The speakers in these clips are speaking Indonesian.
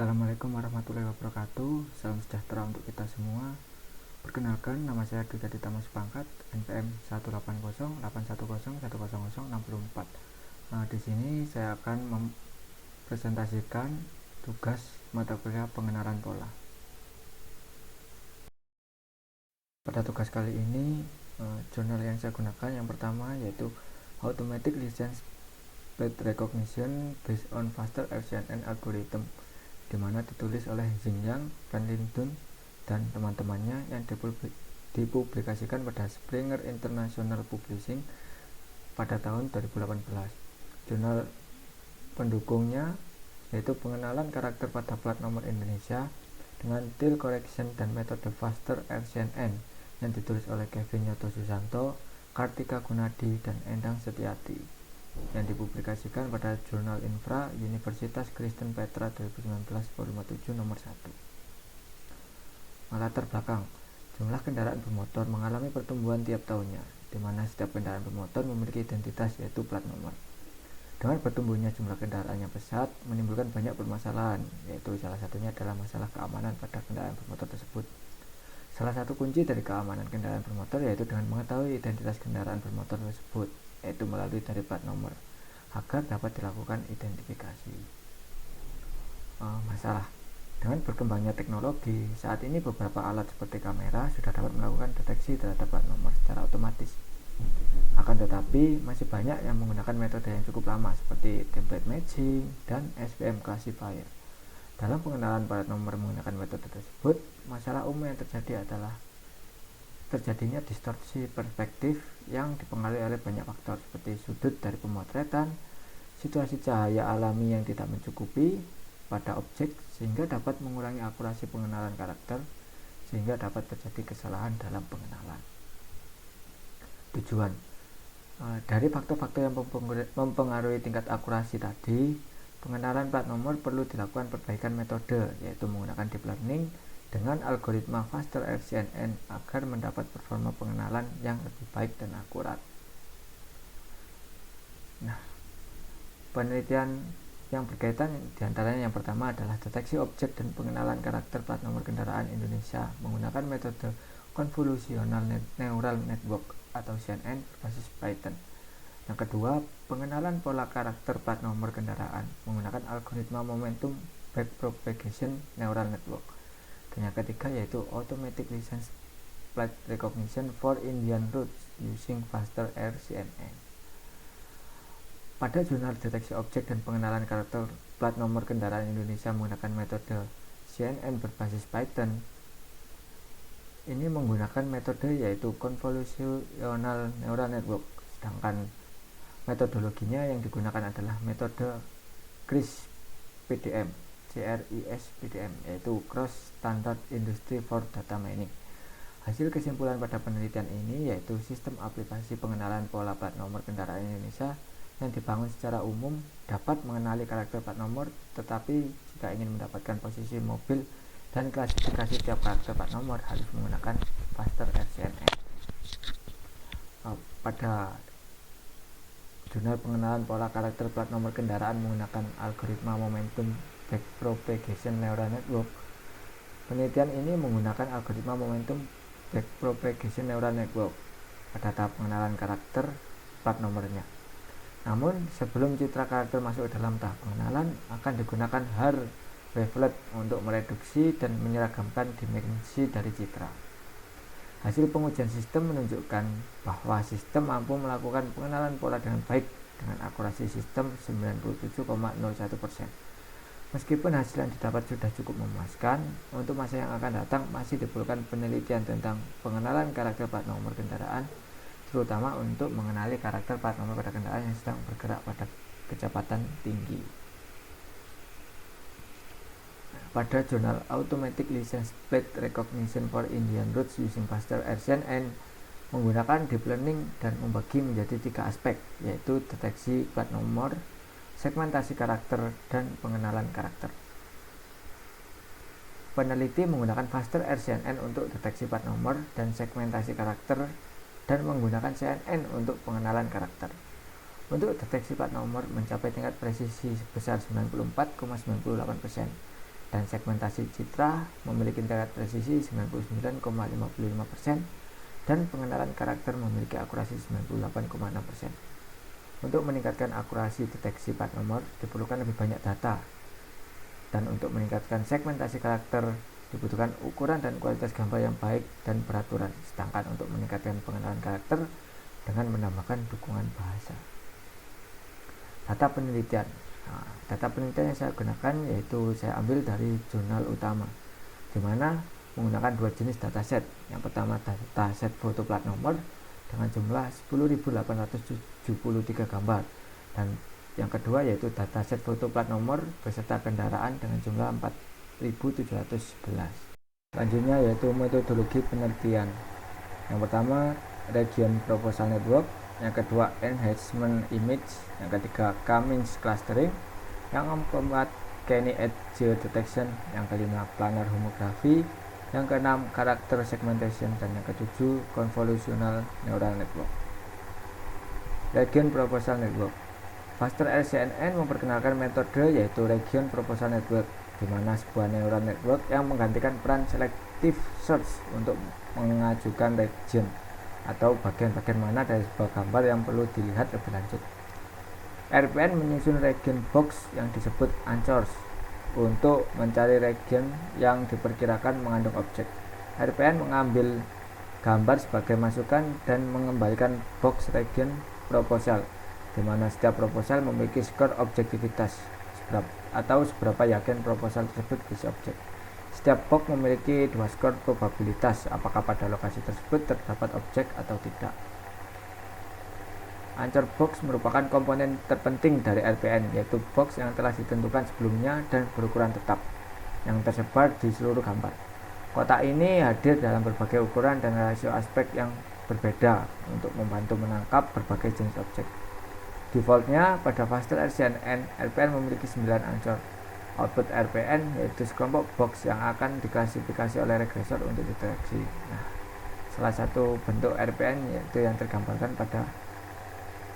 Assalamualaikum warahmatullahi wabarakatuh. Salam sejahtera untuk kita semua. Perkenalkan, nama saya Duta Ditama Supangkat, NPM 18081010064. Di sini saya akan mempresentasikan tugas mata kuliah pengenalan pola. Pada tugas kali ini, jurnal yang saya gunakan yang pertama yaitu Automatic License Plate Recognition Based on Faster FCNN Algorithm, di mana ditulis oleh Xinjiang, Franklin Dunn, dan teman-temannya yang dipublikasikan pada Springer International Publishing pada tahun 2018. Jurnal pendukungnya yaitu pengenalan karakter pada plat nomor Indonesia dengan till correction dan metode Faster FCNN yang ditulis oleh Kevin Nyoto Susanto, Kartika Gunadi, dan Endang Setiati, yang dipublikasikan pada Jurnal Infra Universitas Kristen Petra 2019 volume 7 nomor 1. Latar belakang, jumlah kendaraan bermotor mengalami pertumbuhan tiap tahunnya, di mana setiap kendaraan bermotor memiliki identitas yaitu plat nomor. Dengan bertumbuhnya jumlah kendaraan yang pesat menimbulkan banyak permasalahan, yaitu salah satunya adalah masalah keamanan pada kendaraan bermotor tersebut. Salah satu kunci dari keamanan kendaraan bermotor yaitu dengan mengetahui identitas kendaraan bermotor tersebut, yaitu melalui dari plat nomor, agar dapat dilakukan identifikasi. Masalah, dengan berkembangnya teknologi, saat ini beberapa alat seperti kamera sudah dapat melakukan deteksi terhadap plat nomor secara otomatis. Akan tetapi, masih banyak yang menggunakan metode yang cukup lama seperti template matching dan SPM classifier. Dalam pengenalan plat nomor menggunakan metode tersebut, masalah umum yang terjadi adalah terjadinya distorsi perspektif yang dipengaruhi oleh banyak faktor seperti sudut dari pemotretan, situasi cahaya alami yang tidak mencukupi pada objek sehingga dapat mengurangi akurasi pengenalan karakter, sehingga dapat terjadi kesalahan dalam pengenalan. Tujuan dari faktor-faktor yang mempengaruhi tingkat akurasi tadi, pengenalan plat nomor perlu dilakukan perbaikan metode, yaitu menggunakan deep learning dengan algoritma Faster FCNN agar mendapat performa pengenalan yang lebih baik dan akurat. Penelitian yang berkaitan diantaranya yang pertama adalah deteksi objek dan pengenalan karakter plat nomor kendaraan Indonesia menggunakan metode Convolutional Neural Network atau CNN berbasis Python. Yang kedua, pengenalan pola karakter plat nomor kendaraan menggunakan algoritma Momentum Backpropagation Neural Network. Dan yang ketiga yaitu Automatic License Plate Recognition for Indian Roads using Faster FCNN. Pada jurnal deteksi objek dan pengenalan karakter plat nomor kendaraan Indonesia menggunakan metode CNN berbasis Python, ini menggunakan metode yaitu Convolutional Neural Network, sedangkan metodologinya yang digunakan adalah metode CRISP-PDM, yaitu Cross Standard Industry for Data Mining. Hasil kesimpulan pada penelitian ini yaitu sistem aplikasi pengenalan pola plat nomor kendaraan Indonesia yang dibangun secara umum dapat mengenali karakter plat nomor, tetapi jika ingin mendapatkan posisi mobil dan klasifikasi tiap karakter plat nomor harus menggunakan Faster FCNN. Pada jurnal pengenalan pola karakter plat nomor kendaraan menggunakan algoritma Momentum Backpropagation Neural Network, penelitian ini menggunakan algoritma Momentum Backpropagation Neural Network pada tahap pengenalan karakter plat nomornya. Namun, sebelum citra karakter masuk ke dalam tahap pengenalan, akan digunakan Haar wavelet untuk mereduksi dan menyeragamkan dimensi dari citra. Hasil pengujian sistem menunjukkan bahwa sistem mampu melakukan pengenalan pola dengan baik dengan akurasi sistem 97,01%. Meskipun hasil yang didapat sudah cukup memuaskan, untuk masa yang akan datang masih diperlukan penelitian tentang pengenalan karakter plat nomor kendaraan, terutama untuk mengenali karakter plat nomor pada kendaraan yang sedang bergerak pada kecepatan tinggi. Pada jurnal Automatic License Plate Recognition for Indian Roads using Faster FCNN menggunakan deep learning dan membagi menjadi 3 aspek, yaitu deteksi plat nomor, segmentasi karakter, dan pengenalan karakter. Peneliti menggunakan Faster FCNN untuk deteksi plat nomor dan segmentasi karakter, dan menggunakan CNN untuk pengenalan karakter. Untuk deteksi plat nomor mencapai tingkat presisi sebesar 94,98%, dan segmentasi citra memiliki tingkat presisi 99,55% dan pengenalan karakter memiliki akurasi 98,6%. Untuk meningkatkan akurasi deteksi plat nomor diperlukan lebih banyak data, dan untuk meningkatkan segmentasi karakter dibutuhkan ukuran dan kualitas gambar yang baik dan beraturan, sedangkan untuk meningkatkan pengenalan karakter dengan menambahkan dukungan bahasa. Data penelitian. Data penelitian yang saya gunakan yaitu saya ambil dari jurnal utama, di mana menggunakan dua jenis dataset. Yang pertama dataset foto plat nomor dengan jumlah 10.873 gambar, dan yang kedua yaitu dataset foto plat nomor beserta kendaraan dengan jumlah 4.711. Selanjutnya yaitu metodologi penelitian. Yang pertama Region Proposal Network, yang kedua Enhancement Image, yang ketiga Cummins Clustering, yang keempat Kenny Edge Detection, yang kelima Planar Homography, yang keenam Character Segmentation, dan yang ketujuh Convolutional Neural Network. Region Proposal Network. Faster RCNN memperkenalkan metode yaitu Region Proposal Network, di mana sebuah neural network yang menggantikan peran selective search untuk mengajukan region atau bagian-bagian mana dari sebuah gambar yang perlu dilihat lebih lanjut. RPN menyusun region box yang disebut anchors untuk mencari region yang diperkirakan mengandung objek. RPN mengambil gambar sebagai masukan dan mengembalikan box region proposal, di mana setiap proposal memiliki skor objektivitas atau seberapa yakin proposal tersebut berisi objek. Setiap box memiliki dua skor probabilitas apakah pada lokasi tersebut terdapat objek atau tidak. Anchor box merupakan komponen terpenting dari RPN, yaitu box yang telah ditentukan sebelumnya dan berukuran tetap, yang tersebar di seluruh gambar. Kotak ini hadir dalam berbagai ukuran dan rasio aspek yang berbeda untuk membantu menangkap berbagai jenis objek. Defaultnya pada Faster RCNN, RPN memiliki 9 anchor. Output RPN yaitu sekelompok box yang akan diklasifikasi oleh regresor untuk deteksi. Nah, salah satu bentuk RPN yaitu yang tergambarkan pada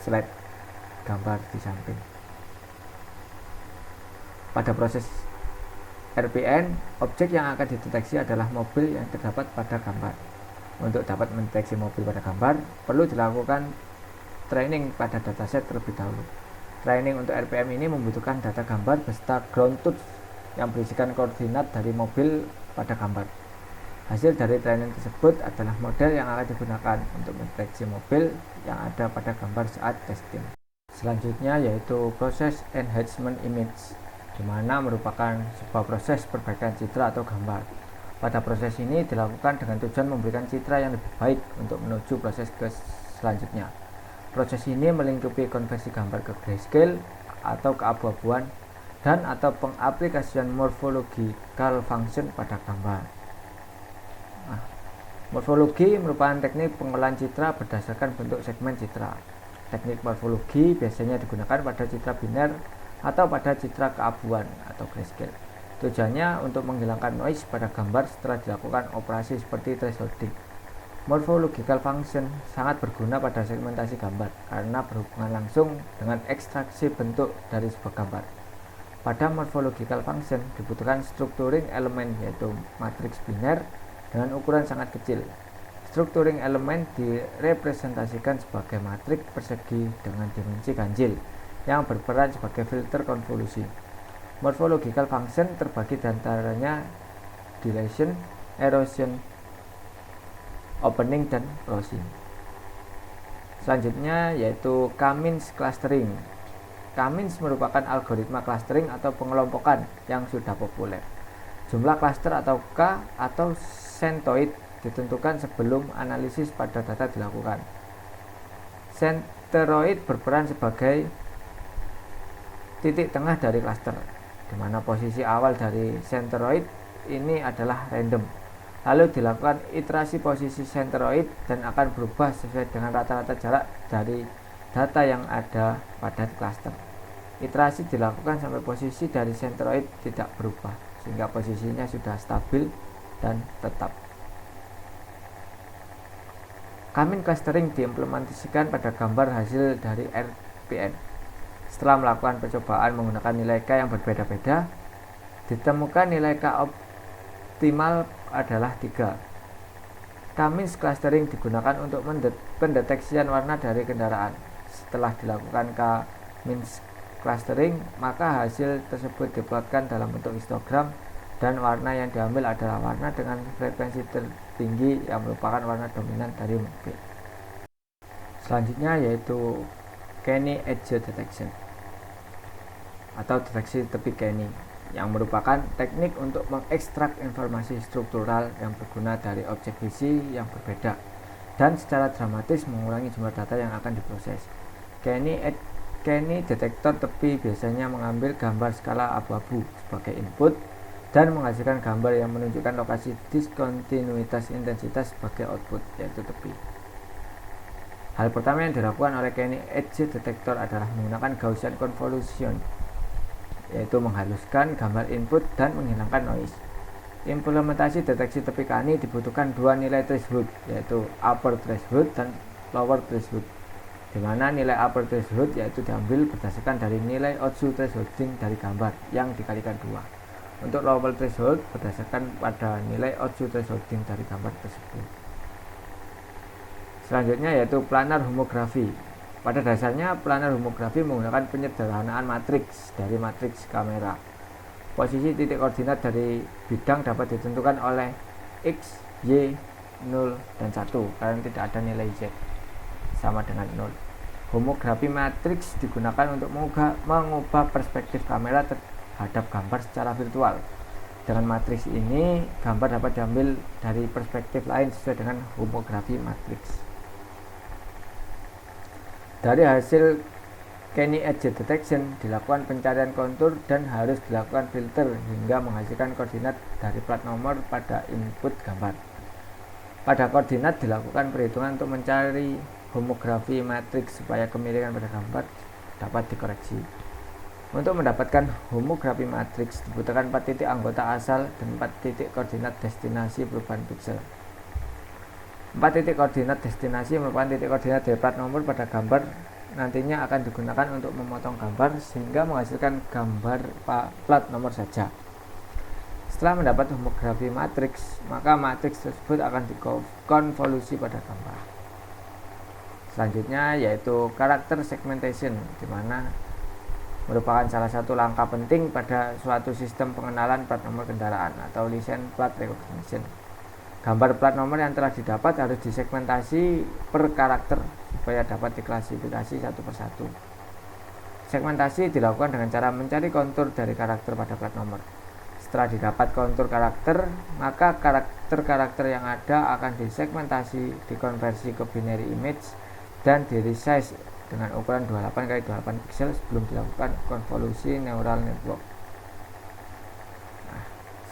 slide gambar di samping. Pada proses RPN, objek yang akan dideteksi adalah mobil yang terdapat pada gambar. Untuk dapat mendeteksi mobil pada gambar, perlu dilakukan training pada dataset terlebih dahulu. Training untuk RPM ini membutuhkan data gambar beserta ground truth yang berisikan koordinat dari mobil pada gambar. Hasil dari training tersebut adalah model yang akan digunakan untuk mendeteksi mobil yang ada pada gambar saat testing. Selanjutnya yaitu proses enhancement image, di mana merupakan sebuah proses perbaikan citra atau gambar. Pada proses ini dilakukan dengan tujuan memberikan citra yang lebih baik untuk menuju proses ke selanjutnya. Proses ini melingkupi konversi gambar ke grayscale atau keabu-abuan dan atau pengaplikasian morphological function pada gambar. Morfologi merupakan teknik pengolahan citra berdasarkan bentuk segmen citra. Teknik morfologi biasanya digunakan pada citra biner atau pada citra keabuan atau grayscale. Tujuannya untuk menghilangkan noise pada gambar setelah dilakukan operasi seperti thresholding. Morphological function sangat berguna pada segmentasi gambar karena berhubungan langsung dengan ekstraksi bentuk dari sebuah gambar. Pada morphological function dibutuhkan structuring elemen yaitu matriks biner dengan ukuran sangat kecil. Structuring elemen direpresentasikan sebagai matriks persegi dengan dimensi ganjil yang berperan sebagai filter konvolusi. Morphological function terbagi diantaranya dilation, erosion, opening, dan closing. Selanjutnya yaitu Cummins Clustering. Cummins merupakan algoritma clustering atau pengelompokan yang sudah populer. Jumlah cluster atau K atau centroid ditentukan sebelum analisis pada data dilakukan. Centroid berperan sebagai titik tengah dari cluster, di mana posisi awal dari centroid ini adalah random. Lalu dilakukan iterasi posisi centroid dan akan berubah sesuai dengan rata-rata jarak dari data yang ada pada cluster. Iterasi dilakukan sampai posisi dari centroid tidak berubah, sehingga posisinya sudah stabil dan tetap. Cummins clustering diimplementasikan pada gambar hasil dari RPN. Setelah melakukan percobaan menggunakan nilai K yang berbeda-beda, Ditemukan nilai K optimal adalah 3. K-means clustering digunakan untuk pendeteksian warna dari kendaraan. Setelah dilakukan K-means clustering, maka hasil tersebut diplotkan dalam bentuk histogram dan warna yang diambil adalah warna dengan frekuensi tertinggi yang merupakan warna dominan dari mobil. Selanjutnya yaitu Kenny Edge Detection atau deteksi tepi Kenny, yang merupakan teknik untuk mengekstrak informasi struktural yang berguna dari objek visi yang berbeda dan secara dramatis mengurangi jumlah data yang akan diproses. Kenny detektor tepi biasanya mengambil gambar skala abu-abu sebagai input dan menghasilkan gambar yang menunjukkan lokasi diskontinuitas intensitas sebagai output, yaitu tepi. Hal pertama yang dilakukan oleh Kenny Edge Detector adalah menggunakan Gaussian Convolution, yaitu menghaluskan gambar input dan menghilangkan noise. Implementasi deteksi tepi Kenny dibutuhkan dua nilai threshold, yaitu upper threshold dan lower threshold, di mana nilai upper threshold yaitu diambil berdasarkan dari nilai odds thresholding dari gambar yang dikalikan 2. Untuk lower threshold berdasarkan pada nilai odds thresholding dari gambar tersebut. Selanjutnya yaitu planar homografi. Pada dasarnya planar homografi menggunakan penyederhanaan matriks dari matriks kamera. Posisi titik koordinat dari bidang dapat ditentukan oleh X, Y, 0, dan 1 karena tidak ada nilai Z sama dengan 0. Homografi matriks digunakan untuk mengubah perspektif kamera terhadap gambar secara virtual. Dengan matriks ini, gambar dapat diambil dari perspektif lain sesuai dengan homografi matriks. Dari hasil Kenny Edge Detection dilakukan pencarian kontur dan harus dilakukan filter hingga menghasilkan koordinat dari plat nomor pada input gambar. Pada koordinat dilakukan perhitungan untuk mencari homografi matriks supaya kemiringan pada gambar dapat dikoreksi. Untuk mendapatkan homografi matriks dibutuhkan 4 titik anggota asal dan 4 titik koordinat destinasi perubahan piksel. 4 titik koordinat destinasi merupakan titik koordinat dari plat nomor pada gambar nantinya akan digunakan untuk memotong gambar sehingga menghasilkan gambar plat nomor saja. Setelah mendapat homografi matriks, maka matriks tersebut akan dikonvolusi pada gambar. Selanjutnya yaitu karakter segmentation, di mana merupakan salah satu langkah penting pada suatu sistem pengenalan plat nomor kendaraan atau license plate recognition. Gambar plat nomor yang telah didapat harus disegmentasi per karakter supaya dapat diklasifikasi satu persatu. Segmentasi dilakukan dengan cara mencari kontur dari karakter pada plat nomor. Setelah didapat kontur karakter, maka karakter-karakter yang ada akan disegmentasi, dikonversi ke binary image, dan di-resize dengan ukuran 28x28 pixel sebelum dilakukan konvolusi neural network.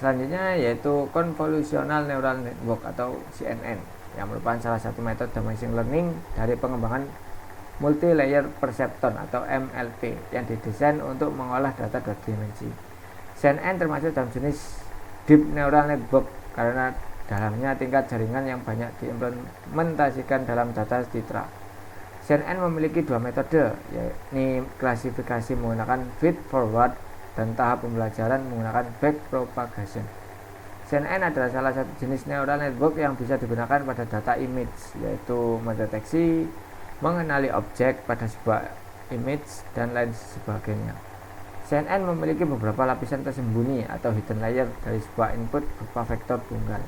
Selanjutnya yaitu Convolutional Neural Network atau CNN, yang merupakan salah satu metode machine learning dari pengembangan multi-layer perceptron atau MLP yang didesain untuk mengolah data 2 dimensi. CNN termasuk dalam jenis Deep Neural Network karena dalamnya tingkat jaringan yang banyak diimplementasikan dalam data citra. CNN memiliki 2 metode, yakni klasifikasi menggunakan feed forward dan tahap pembelajaran menggunakan back propagation. CNN adalah salah satu jenis neural network yang bisa digunakan pada data image, yaitu mendeteksi, mengenali objek pada sebuah image, dan lain sebagainya. CNN memiliki beberapa lapisan tersembunyi atau hidden layer dari sebuah input berupa vektor tunggal.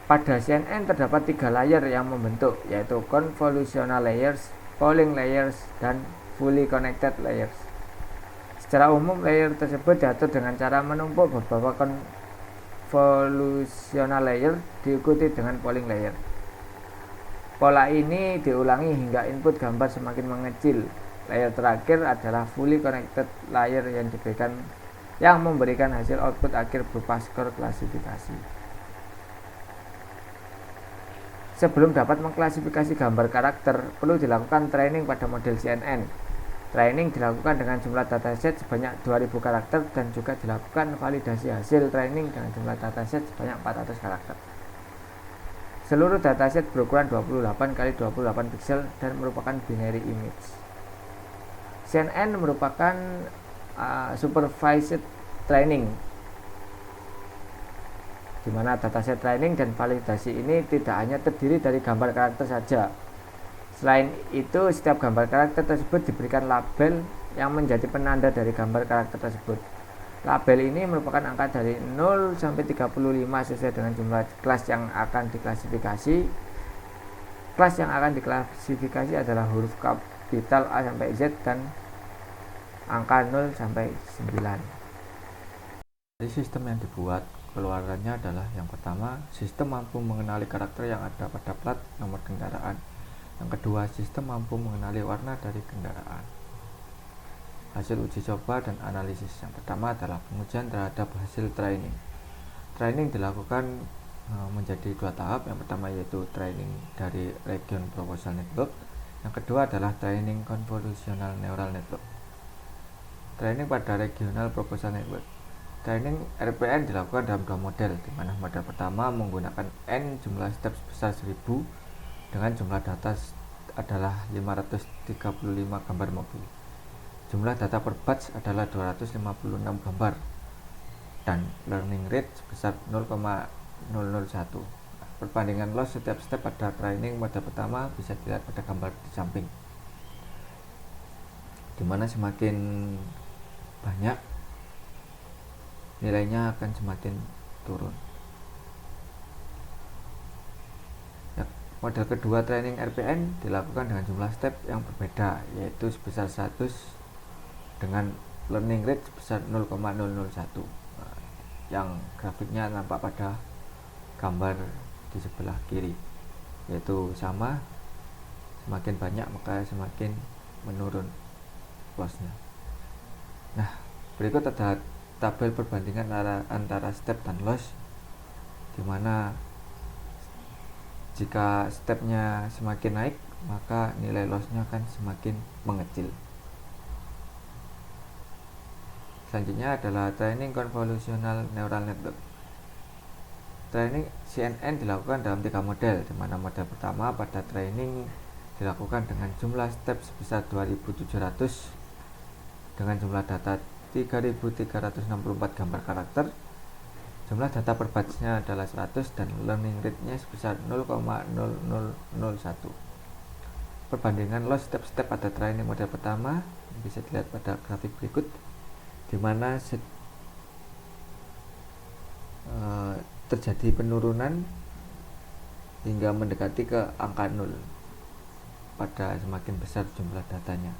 Pada CNN terdapat 3 layer yang membentuk, yaitu convolutional layers, polling layers, dan fully connected layers. Secara umum, layer tersebut diatur dengan cara menumpuk beberapa convolutional layer diikuti dengan polling layer. Pola ini diulangi hingga input gambar semakin mengecil. Layer terakhir adalah fully connected layer yang memberikan hasil output akhir berupa skor klasifikasi. Sebelum dapat mengklasifikasi gambar karakter, perlu dilakukan training pada model CNN. Training dilakukan dengan jumlah dataset sebanyak 2000 karakter dan juga dilakukan validasi hasil training dengan jumlah dataset sebanyak 400 karakter. Seluruh dataset berukuran 28x28 pixel dan merupakan binary image. CNN merupakan supervised training, di mana dataset training dan validasi ini tidak hanya terdiri dari gambar karakter saja. Selain itu, setiap gambar karakter tersebut diberikan label yang menjadi penanda dari gambar karakter tersebut. Label ini merupakan angka dari 0 sampai 35 sesuai dengan jumlah kelas yang akan diklasifikasi. Kelas yang akan diklasifikasi adalah huruf kapital A sampai Z dan angka 0 sampai 9. Dari sistem yang dibuat, keluarannya adalah yang pertama, sistem mampu mengenali karakter yang ada pada plat nomor kendaraan. Yang kedua, sistem mampu mengenali warna dari kendaraan. Hasil uji coba dan analisis. Yang pertama adalah pengujian terhadap hasil training. Training dilakukan menjadi dua tahap. Yang pertama yaitu training dari Region Proposal Network. Yang kedua adalah training Convolutional Neural Network. Training pada Regional Proposal Network. Training RPN dilakukan dalam dua model, di mana model pertama menggunakan N jumlah step sebesar 1000 dengan jumlah data adalah 535 gambar mobil. Jumlah data per batch adalah 256 gambar dan learning rate sebesar 0,001. Perbandingan loss setiap step pada training model pertama bisa dilihat pada gambar di samping, dimana semakin banyak nilainya akan semakin turun. Model kedua training RPN dilakukan dengan jumlah step yang berbeda, yaitu sebesar 100 dengan learning rate sebesar 0,001. Yang grafiknya nampak pada gambar di sebelah kiri, yaitu sama, semakin banyak maka semakin menurun lossnya. Nah, berikut ada tabel perbandingan antara step dan loss, dimana jika stepnya semakin naik maka nilai lossnya akan semakin mengecil. Selanjutnya adalah training Convolutional Neural Network. Training CNN dilakukan dalam tiga model, di mana model pertama pada training dilakukan dengan jumlah step sebesar 2700 dengan jumlah data 3364 gambar karakter. Jumlah data per batch-nya adalah 100 dan learning rate-nya sebesar 0,0001. Perbandingan loss step-step pada training model pertama bisa dilihat pada grafik berikut, di mana terjadi penurunan hingga mendekati ke angka 0 pada semakin besar jumlah datanya.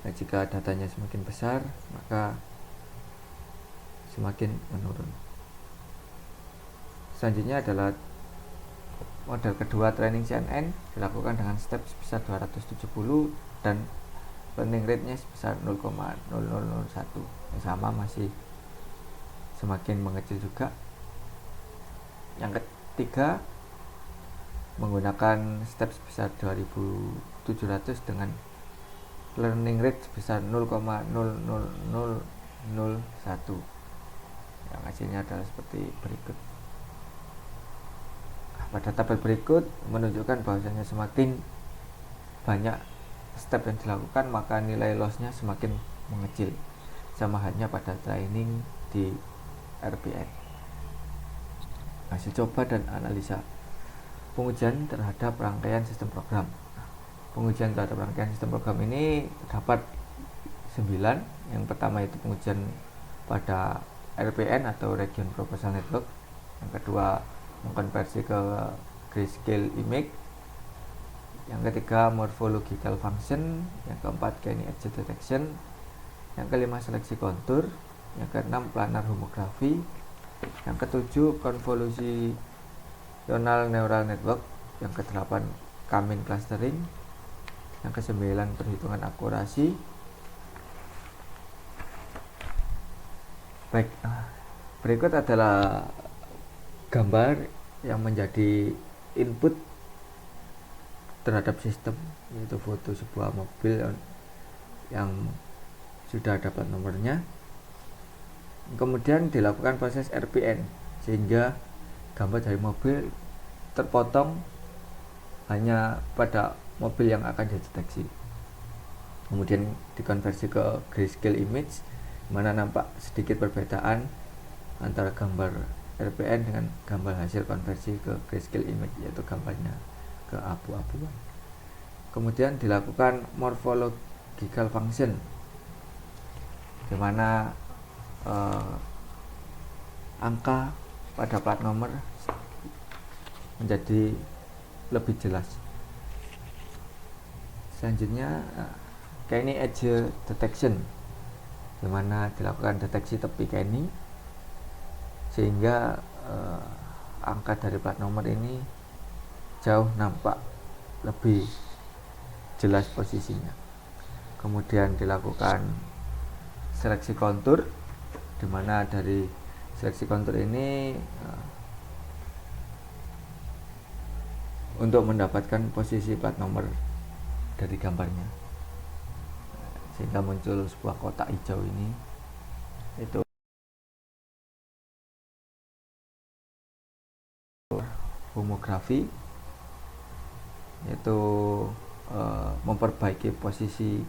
Nah, jika datanya semakin besar maka semakin menurun. Selanjutnya adalah model kedua training CNN dilakukan dengan step sebesar 270 dan learning rate-nya sebesar 0,0001. Yang sama, masih semakin mengecil juga. Yang ketiga menggunakan step sebesar 2700 dengan learning rate sebesar 0,00001. Yang hasilnya adalah seperti berikut. Pada tabel berikut menunjukkan bahwasanya semakin banyak step yang dilakukan maka nilai lossnya semakin mengecil, sama halnya pada training di RPN. Hasil coba dan analisa. Pengujian terhadap rangkaian sistem program. Pengujian terhadap rangkaian sistem program ini terdapat 9. Yang pertama itu pengujian pada RPN atau Region Proposal Network. Yang kedua mengkonversi ke grayscale image. Yang ketiga morphological function. Yang keempat gain edge detection. Yang kelima seleksi kontur. Yang keenam planar homography. Yang ketujuh convolutional neural network. Yang kedelapan K-mean clustering. Yang kesembilan perhitungan akurasi. Baik, berikut adalah gambar yang menjadi input terhadap sistem, yaitu foto sebuah mobil yang sudah dapat nomornya. Kemudian dilakukan proses RPN sehingga gambar dari mobil terpotong hanya pada mobil yang akan dideteksi. kemudian dikonversi ke grayscale image, mana nampak sedikit perbedaan antara gambar RPN dengan gambar hasil konversi ke grayscale image, yaitu gambarnya keabu-abuan. Kemudian dilakukan morphological function, di mana angka pada plat nomor menjadi lebih jelas. Selanjutnya Kenny edge detection, di mana dilakukan deteksi tepi Kenny sehingga angka dari plat nomor ini jauh nampak lebih jelas posisinya. Kemudian dilakukan seleksi kontur, di mana dari seleksi kontur ini untuk mendapatkan posisi plat nomor dari gambarnya, sehingga muncul sebuah kotak hijau ini. Itu homografi, yaitu memperbaiki posisi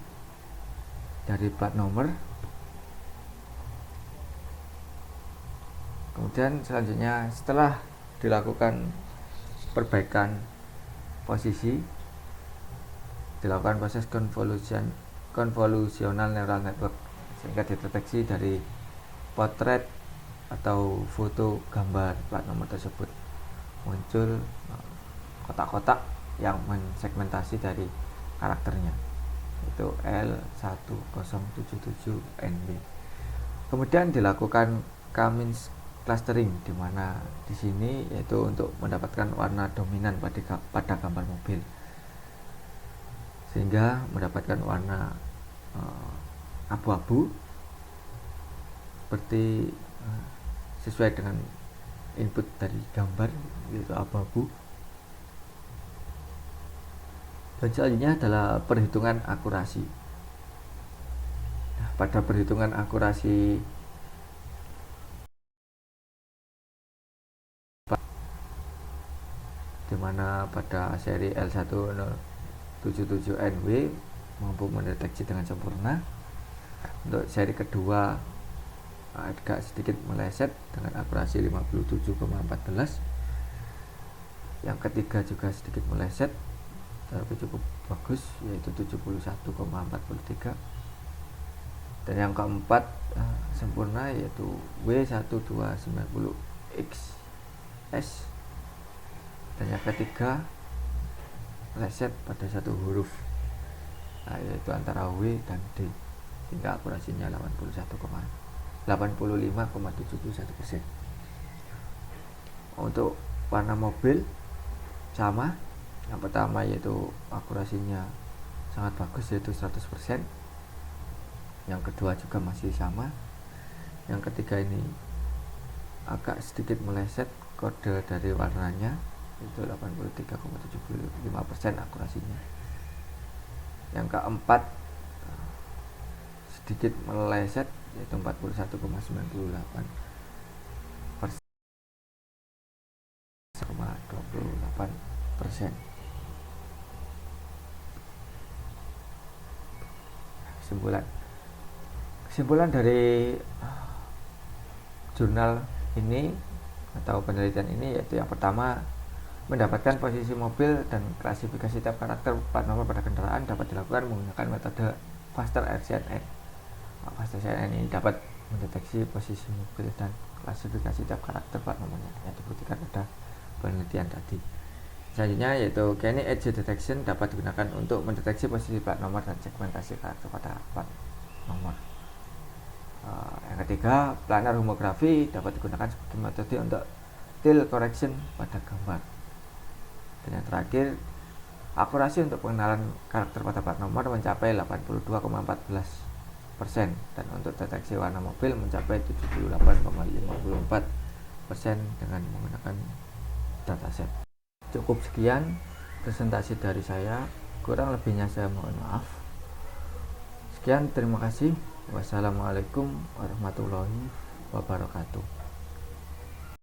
dari plat nomor. Kemudian selanjutnya setelah dilakukan perbaikan posisi, dilakukan proses convolutional neural network, sehingga dideteksi dari potret atau foto gambar plat nomor tersebut muncul kotak-kotak yang mensegmentasi dari karakternya, itu L1077NB. Kemudian dilakukan Cummins clustering, di mana di sini yaitu untuk mendapatkan warna dominan pada gambar mobil, sehingga mendapatkan warna abu-abu seperti sesuai dengan input dari gambar, yaitu abu-abu. Dan selanjutnya adalah perhitungan akurasi. Nah, pada perhitungan akurasi di mana pada seri L1077NW mampu mendeteksi dengan sempurna. Untuk seri kedua agak sedikit meleset dengan akurasi 57,14. Yang ketiga juga sedikit meleset tapi cukup bagus, yaitu 71,43. Dan yang keempat sempurna, yaitu W1290XS. Dan yang ketiga meleset pada satu huruf, yaitu antara W dan D, hingga akurasinya 85,71%. Untuk warna mobil sama. Yang pertama yaitu akurasinya sangat bagus, yaitu 100%. Yang kedua juga masih sama. Yang ketiga ini agak sedikit meleset kode dari warnanya, itu 83,75% akurasinya. Yang keempat sedikit meleset, yaitu 41,98%. Kesimpulan dari jurnal ini atau penelitian ini, yaitu yang pertama, mendapatkan posisi mobil dan klasifikasi tiap karakter plat nomor pada kendaraan dapat dilakukan menggunakan metode Faster FCNN. Faster FCNN ini dapat mendeteksi posisi mobil dan klasifikasi tiap karakter plat nomornya yang dibuktikan pada penelitian tadi. Selanjutnya yaitu Kenny Edge Detection dapat digunakan untuk mendeteksi posisi plat nomor dan segmentasi karakter pada plat nomor. Yang ketiga, planar homografi dapat digunakan sebagai metode untuk tilt correction pada gambar. Dan yang terakhir, akurasi untuk pengenalan karakter pada plat nomor mencapai 82,14%, dan untuk deteksi warna mobil mencapai 78,54% dengan menggunakan dataset. Cukup sekian presentasi dari saya, kurang lebihnya saya mohon maaf. Sekian, terima kasih. Wassalamualaikum warahmatullahi wabarakatuh.